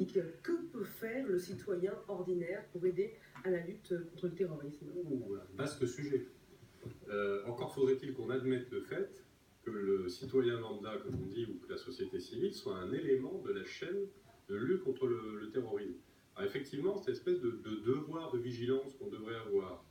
Que peut faire le citoyen ordinaire pour aider à la lutte contre le terrorisme? Vaste sujet. Encore faudrait-il qu'on admette le fait que le citoyen lambda, comme on dit, ou que la société civile soit un élément de la chaîne de lutte contre le terrorisme. Alors effectivement, cette espèce de devoir de vigilance qu'on devrait avoir,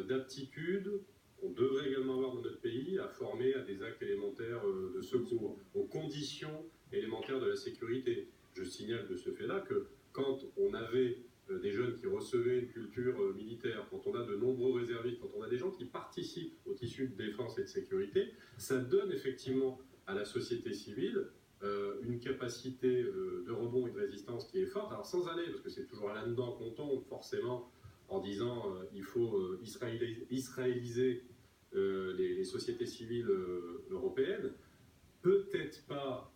d'aptitude qu'on devrait également avoir dans notre pays à former à des actes élémentaires de secours, aux conditions élémentaires de la sécurité. Je signale de ce fait-là que quand on avait des jeunes qui recevaient une culture militaire, quand on a de nombreux réservistes, quand on a des gens qui participent au tissu de défense et de sécurité, ça donne effectivement à la société civile une capacité de rebond et de résistance qui est forte. Alors sans aller, parce que c'est toujours là-dedans qu'on tombe forcément, en disant il faut israéliser les sociétés civiles européennes, peut-être pas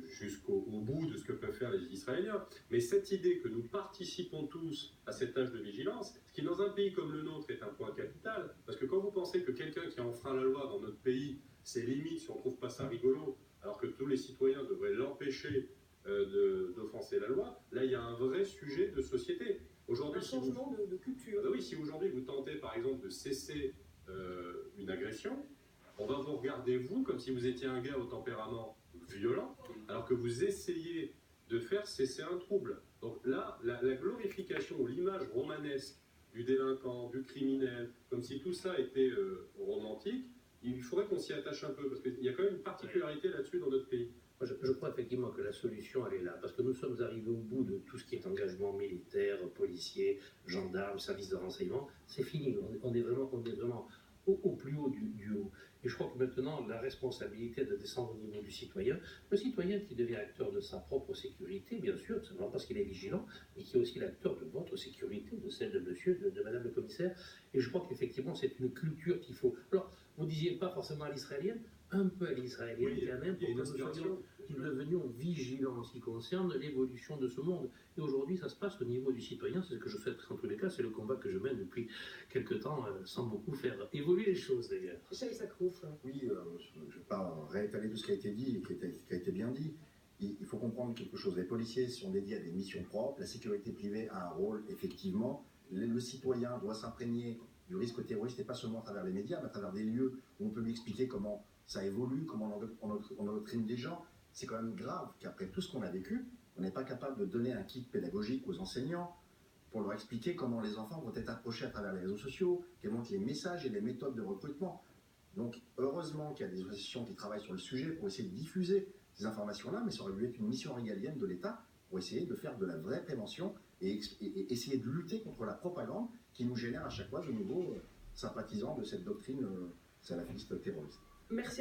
jusqu'au bout de ce que peuvent faire les Israéliens, mais cette idée que nous participons tous à cette tâche de vigilance, ce qui dans un pays comme le nôtre est un point capital, parce que quand vous pensez que quelqu'un qui enfreint la loi dans notre pays, c'est limite si on ne trouve pas ça rigolo, alors que tous les citoyens devraient l'empêcher d'offenser la loi, là il y a un vrai sujet de société. Aujourd'hui, un changement de culture. Oui, si aujourd'hui vous tentez par exemple de cesser une agression, on va vous regarder, vous, comme si vous étiez un gars au tempérament violent, alors que vous essayez de faire cesser un trouble. Donc là, la glorification ou l'image romanesque du délinquant, du criminel, comme si tout ça était romantique, il faudrait qu'on s'y attache un peu, parce qu'il y a quand même une particularité là-dessus dans notre pays. Je crois effectivement que la solution, elle est là, parce que nous sommes arrivés au bout de tout ce qui est engagement militaire, policier, gendarme, service de renseignement. C'est fini, on est vraiment au plus haut du haut. Et je crois que maintenant, la responsabilité de descendre au niveau du citoyen, le citoyen qui devient acteur de sa propre sécurité, bien sûr, simplement parce qu'il est vigilant, mais qui est aussi l'acteur de votre sécurité, de celle de monsieur, de madame le commissaire. Et je crois qu'effectivement, c'est une culture qu'il faut... Alors, vous ne disiez pas forcément à l'israélienne, un peu à l'israélienne oui, quand même, pour que nous devenions vigilants en ce qui concerne l'évolution de ce monde. Et aujourd'hui, ça se passe au niveau du citoyen, c'est ce que je fais en tous les cas, c'est le combat que je mène depuis quelque temps, sans beaucoup faire évoluer les choses d'ailleurs. Oui, je ne vais pas réétaler tout ce qui a été dit et qui a été bien dit. Il faut comprendre quelque chose. Les policiers sont dédiés à des missions propres, la sécurité privée a un rôle, effectivement. Le citoyen doit s'imprégner du risque terroriste, et pas seulement à travers les médias, mais à travers des lieux où on peut lui expliquer comment ça évolue, comment on endoctrine des gens. C'est quand même grave qu'après tout ce qu'on a vécu, on n'est pas capable de donner un kit pédagogique aux enseignants pour leur expliquer comment les enfants vont être approchés à travers les réseaux sociaux, quels vont être les messages et les méthodes de recrutement. Donc heureusement qu'il y a des associations qui travaillent sur le sujet pour essayer de diffuser ces informations-là, mais ça aurait dû être une mission régalienne de l'État pour essayer de faire de la vraie prévention et essayer de lutter contre la propagande qui nous génère à chaque fois de nouveaux sympathisants de cette doctrine salafiste terroriste. Merci.